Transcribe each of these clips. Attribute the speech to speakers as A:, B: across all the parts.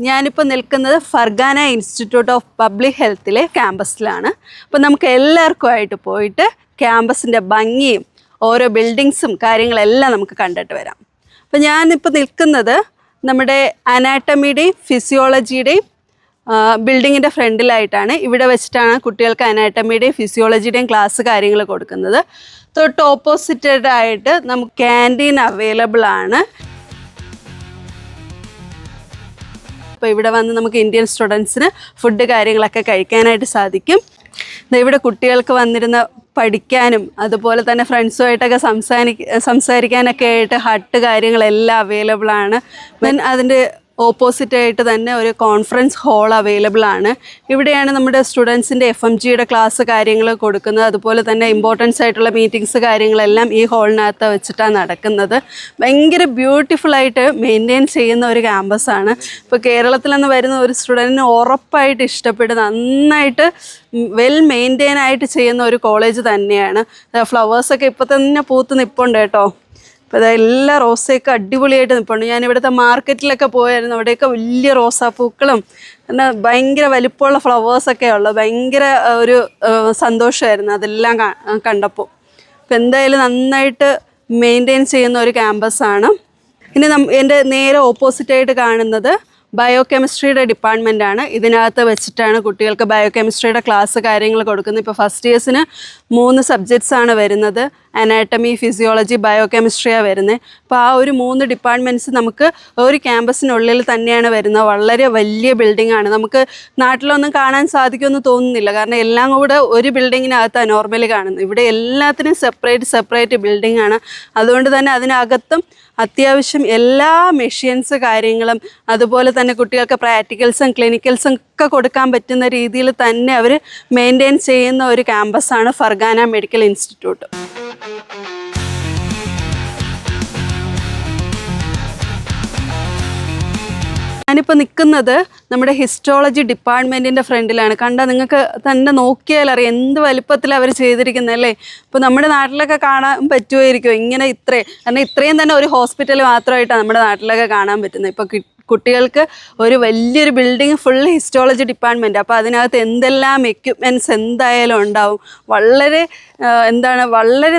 A: ഞാനിപ്പോൾ നിൽക്കുന്നത് Pargana institute of public ഹെൽത്തിലെ ക്യാമ്പസിലാണ്. അപ്പോൾ നമുക്ക് എല്ലാവർക്കുമായിട്ട് പോയിട്ട് ക്യാമ്പസിൻ്റെ ഭംഗിയും ഓരോ ബിൽഡിങ്സും കാര്യങ്ങളെല്ലാം നമുക്ക് കണ്ടിട്ട് വരാം. അപ്പോൾ ഞാനിപ്പോൾ നിൽക്കുന്നത് നമ്മുടെ അനാട്ടമിയുടെയും ഫിസിയോളജിയുടെയും ബിൽഡിങ്ങിൻ്റെ ഫ്രണ്ടിലായിട്ടാണ്. ഇവിടെ വെച്ചിട്ടാണ് കുട്ടികൾക്ക് അനാട്ടമിയുടെയും ഫിസിയോളജിയുടെയും ക്ലാസ് കാര്യങ്ങൾ കൊടുക്കുന്നത്. തൊട്ട് ഓപ്പോസിറ്റഡായിട്ട് നമുക്ക് ക്യാൻറ്റീൻ അവൈലബിൾ ആണ്. അപ്പോൾ ഇവിടെ വന്ന് നമുക്ക് ഇന്ത്യൻ സ്റ്റുഡൻസിന് ഫുഡ് കാര്യങ്ങളൊക്കെ കഴിക്കാനായിട്ട് സാധിക്കും. ഇവിടെ കുട്ടികൾക്ക് വന്നിരുന്ന പഠിക്കാനും അതുപോലെ തന്നെ ഫ്രണ്ട്സുമായിട്ടൊക്കെ സംസാരിക്കാനൊക്കെ ആയിട്ട് ഹട്ട് കാര്യങ്ങളെല്ലാം അവൈലബിൾ ആണ്. അതിൻ്റെ ഓപ്പോസിറ്റായിട്ട് തന്നെ ഒരു കോൺഫറൻസ് ഹാൾ അവൈലബിൾ ആണ്. ഇവിടെയാണ് നമ്മുടെ സ്റ്റുഡൻസിൻ്റെ FMGയുടെ ക്ലാസ് കാര്യങ്ങൾ കൊടുക്കുന്നത്. അതുപോലെ തന്നെ ഇമ്പോർട്ടൻസ് ആയിട്ടുള്ള മീറ്റിങ്സ് കാര്യങ്ങളെല്ലാം ഈ ഹാളിനകത്ത് വെച്ചിട്ടാണ് നടക്കുന്നത്. ഭയങ്കര ബ്യൂട്ടിഫുള്ളായിട്ട് മെയിൻറ്റെയിൻ ചെയ്യുന്ന ഒരു ക്യാമ്പസാണ്. ഇപ്പോൾ കേരളത്തിൽ നിന്ന് വരുന്ന ഒരു സ്റ്റുഡൻറ്റിന് ഉറപ്പായിട്ട് ഇഷ്ടപ്പെട്ട് നന്നായിട്ട് വെൽ മെയിൻറ്റെയിൻ ആയിട്ട് ചെയ്യുന്ന ഒരു കോളേജ് തന്നെയാണ്. ഫ്ലവേഴ്സൊക്കെ ഇപ്പോൾ തന്നെ പൂത്ത് നിൽപ്പുണ്ട് കേട്ടോ. അപ്പോൾ എല്ലാ റോസയൊക്കെ അടിപൊളിയായിട്ട് നിൽപ്പുണ്ട്. ഞാൻ ഇവിടുത്തെ മാർക്കറ്റിലൊക്കെ പോയായിരുന്നു. അവിടെയൊക്കെ വലിയ റോസാപ്പൂക്കളും എന്നാൽ ഭയങ്കര വലിപ്പമുള്ള ഫ്ലവേഴ്സൊക്കെ ഉള്ളത്. ഭയങ്കര ഒരു സന്തോഷമായിരുന്നു അതെല്ലാം കണ്ടപ്പോൾ. അപ്പോൾ എന്തായാലും നന്നായിട്ട് മെയിൻറ്റെയിൻ ചെയ്യുന്ന ഒരു ക്യാമ്പസാണ്. ഇനി എൻ്റെ നേരെ ഓപ്പോസിറ്റായിട്ട് കാണുന്നത് ബയോകെമിസ്ട്രിയുടെ ഡിപ്പാർട്ട്മെൻറ്റാണ്. ഇതിനകത്ത് വെച്ചിട്ടാണ് കുട്ടികൾക്ക് ബയോകെമിസ്ട്രിയുടെ ക്ലാസ് കാര്യങ്ങൾ കൊടുക്കുന്നത്. ഇപ്പോൾ ഫസ്റ്റ് ഇയേഴ്സിന് 3 സബ്ജക്ട്സാണ് വരുന്നത്. അനാട്ടമി, ഫിസിയോളജി, ബയോകെമിസ്ട്രിയാണ് വരുന്നത്. അപ്പോൾ ആ ഒരു 3 ഡിപ്പാർട്ട്മെൻറ്റ്സ് നമുക്ക് ഒരു ക്യാമ്പസിനുള്ളിൽ തന്നെയാണ് വരുന്നത്. വളരെ വലിയ ബിൽഡിങ്ങാണ്. നമുക്ക് നാട്ടിലൊന്നും കാണാൻ സാധിക്കുമെന്ന് തോന്നുന്നില്ല. കാരണം എല്ലാം കൂടെ ഒരു ബിൽഡിങ്ങിനകത്താണ് നോർമലി കാണുന്നത്. ഇവിടെ എല്ലാത്തിനും സെപ്പറേറ്റ് ബിൽഡിങ്ങാണ്. അതുകൊണ്ട് തന്നെ അതിനകത്തും അത്യാവശ്യം എല്ലാ മെഷീൻസ് കാര്യങ്ങളും അതുപോലെ തന്നെ കുട്ടികൾക്ക് പ്രാക്ടിക്കൽസും ക്ലിനിക്കൽസും ഒക്കെ കൊടുക്കാൻ പറ്റുന്ന രീതിയിൽ തന്നെ അവർ മെയിൻറ്റെയിൻ ചെയ്യുന്ന ഒരു ക്യാമ്പസാണ് ഫർഗാന മെഡിക്കൽ ഇൻസ്റ്റിറ്റ്യൂട്ട്. ഞാനിപ്പോൾ നിൽക്കുന്നത് നമ്മുടെ ഹിസ്റ്റോളജി ഡിപ്പാർട്ട്മെൻറ്റിൻ്റെ ഫ്രണ്ടിലാണ്. കണ്ടാൽ നിങ്ങൾക്ക് തന്നെ നോക്കിയാൽ അറിയാം എന്ത് വലുപ്പത്തിൽ അവർ ചെയ്തിരിക്കുന്നതല്ലേ. ഇപ്പോൾ നമ്മുടെ നാട്ടിലൊക്കെ കാണാൻ പറ്റുമായിരിക്കും ഇങ്ങനെ കാരണം ഇത്രയും തന്നെ ഒരു ഹോസ്പിറ്റൽ മാത്രമായിട്ടാണ് നമ്മുടെ നാട്ടിലൊക്കെ കാണാൻ പറ്റുന്നത്. ഇപ്പോൾ കുട്ടികൾക്ക് ഒരു വലിയൊരു ബിൽഡിങ് ഫുൾ ഹിസ്റ്റോളജി ഡിപ്പാർട്ട്മെൻറ്റ്. അപ്പോൾ അതിനകത്ത് എന്തെല്ലാം എക്യുപ്മെൻറ്റ്സ് എന്തായാലും ഉണ്ടാവും. വളരെ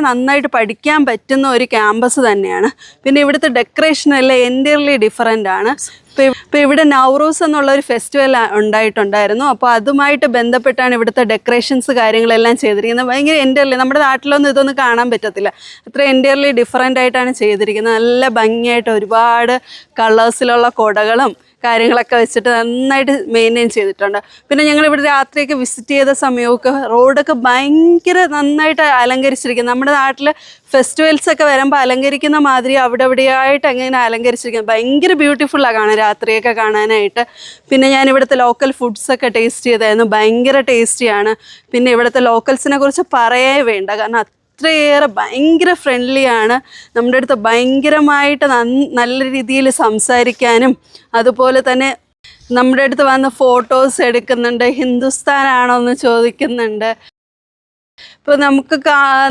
A: നന്നായിട്ട് പഠിക്കാൻ പറ്റുന്ന ഒരു ക്യാമ്പസ് തന്നെയാണ്. പിന്നെ ഇവിടുത്തെ ഡെക്കറേഷനെല്ലാം എൻറ്റയർലി ഡിഫറൻ്റ് ആണ്. ഇപ്പോൾ ഇവിടെ നൗറൂസ് എന്നുള്ളൊരു ഫെസ്റ്റിവൽ ഉണ്ടായിട്ടുണ്ടായിരുന്നു. അപ്പോൾ അതുമായിട്ട് ബന്ധപ്പെട്ടാണ് ഇവിടുത്തെ ഡെക്കറേഷൻസ് കാര്യങ്ങളെല്ലാം ചെയ്തിരിക്കുന്നത്. ഭയങ്കര എൻറ്റയർലി നമ്മുടെ നാട്ടിലൊന്നും ഇതൊന്നും കാണാൻ പറ്റത്തില്ല. അത്ര എൻറ്റയർലി ഡിഫറൻ്റ് ആയിട്ടാണ് ചെയ്തിരിക്കുന്നത്. നല്ല ഭംഗിയായിട്ട് ഒരുപാട് കളേഴ്സിലുള്ള കുടകളും കാര്യങ്ങളൊക്കെ വെച്ചിട്ട് നന്നായിട്ട് മെയിൻറ്റെയിൻ ചെയ്തിട്ടുണ്ട്. പിന്നെ ഞങ്ങളിവിടെ രാത്രിയൊക്കെ വിസിറ്റ് ചെയ്ത സമയമൊക്കെ റോഡൊക്കെ ഭയങ്കര നന്നായിട്ട് അലങ്കരിച്ചിരിക്കുന്നത്. നമ്മുടെ നാട്ടിൽ ഫെസ്റ്റിവൽസൊക്കെ വരുമ്പോൾ അലങ്കരിക്കുന്ന മാതിരി അവിടെ ഇവിടെയായിട്ട് അങ്ങനെ അലങ്കരിച്ചിരിക്കുന്നത്. ഭയങ്കര ബ്യൂട്ടിഫുള്ളാണ് കാണാൻ രാത്രിയൊക്കെ കാണാനായിട്ട്. പിന്നെ ഞാൻ ഇവിടുത്തെ ലോക്കൽ ഫുഡ്സൊക്കെ ടേസ്റ്റ് ചെയ്തായിരുന്നു. ഭയങ്കര ടേസ്റ്റിയാണ്. പിന്നെ ഇവിടുത്തെ ലോക്കൽസിനെ കുറിച്ച് പറയേ വേണ്ട. കാരണം അത്രയേറെ ഭയങ്കര ഫ്രണ്ട്ലിയാണ്. നമ്മുടെ അടുത്ത് ഭയങ്കരമായിട്ട് നല്ല രീതിയിൽ സംസാരിക്കാനും അതുപോലെ തന്നെ നമ്മുടെ അടുത്ത് വന്ന് ഫോട്ടോസ് എടുക്കുന്നുണ്ട്. ഹിന്ദുസ്ഥാനാണോ എന്ന് ചോദിക്കുന്നുണ്ട്. ഇപ്പോൾ നമുക്ക്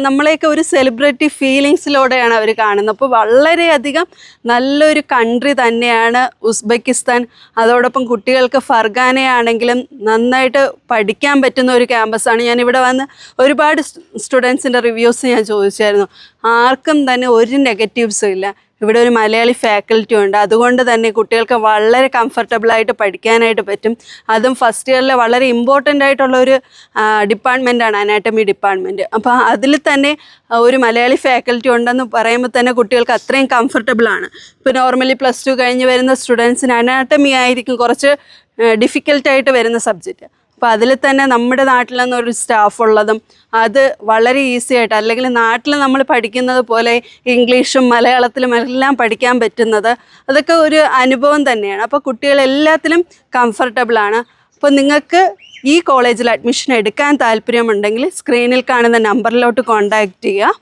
A: നമ്മളെയൊക്കെ ഒരു സെലിബ്രിറ്റി ഫീലിങ്സിലൂടെയാണ് അവർ കാണുന്നത്. അപ്പോൾ വളരെയധികം നല്ലൊരു കൺട്രി തന്നെയാണ് ഉസ്ബെക്കിസ്ഥാൻ. അതോടൊപ്പം കുട്ടികൾക്ക് ഫർഗാനയാണെങ്കിലും നന്നായിട്ട് പഠിക്കാൻ പറ്റുന്ന ഒരു ക്യാമ്പസാണ്. ഞാനിവിടെ വന്ന് ഒരുപാട് സ്റ്റുഡൻസിൻ്റെ റിവ്യൂസ് ഞാൻ ചോദിച്ചായിരുന്നു. ആർക്കും തന്നെ ഒരു നെഗറ്റീവ്സും ഇല്ല. ഇവിടെ ഒരു മലയാളി ഫാക്കൽറ്റി ഉണ്ട്. അതുകൊണ്ട് തന്നെ കുട്ടികൾക്ക് വളരെ കംഫർട്ടബിളായിട്ട് പഠിക്കാനായിട്ട് പറ്റും. അതും ഫസ്റ്റ് ഇയറിൽ വളരെ ഇമ്പോർട്ടൻ്റ് ആയിട്ടുള്ളൊരു ഡിപ്പാർട്ട്മെൻറ്റാണ് അനാട്ടമി ഡിപ്പാർട്ട്മെൻറ്റ്. അപ്പോൾ അതിൽ തന്നെ ഒരു മലയാളി ഫാക്കൽറ്റി ഉണ്ടെന്ന് പറയുമ്പോൾ തന്നെ കുട്ടികൾക്ക് അത്രയും കംഫർട്ടബിളാണ്. ഇപ്പോൾ നോർമലി +2 കഴിഞ്ഞ് വരുന്ന സ്റ്റുഡൻസിന് അനാട്ടമി ആയിരിക്കും കുറച്ച് ഡിഫിക്കൽട്ടായിട്ട് വരുന്ന സബ്ജക്റ്റ്. അപ്പോൾ അതിൽ തന്നെ നമ്മുടെ നാട്ടിൽ നിന്നൊരു സ്റ്റാഫ് ഉള്ളതും അത് വളരെ ഈസി ആയിട്ട്, അല്ലെങ്കിൽ നാട്ടിൽ നമ്മൾ പഠിക്കുന്നത് പോലെ ഇംഗ്ലീഷും മലയാളത്തിലും എല്ലാം പഠിക്കാൻ പറ്റുന്നത് അതൊക്കെ ഒരു അനുഭവം തന്നെയാണ്. അപ്പോൾ കുട്ടികൾ എല്ലാത്തിലും കംഫർട്ടബിളാണ്. അപ്പോൾ നിങ്ങൾക്ക് ഈ കോളേജിൽ അഡ്മിഷൻ എടുക്കാൻ താല്പര്യമുണ്ടെങ്കിൽ സ്ക്രീനിൽ കാണുന്ന നമ്പറിലോട്ട് കോൺടാക്റ്റ് ചെയ്യുക.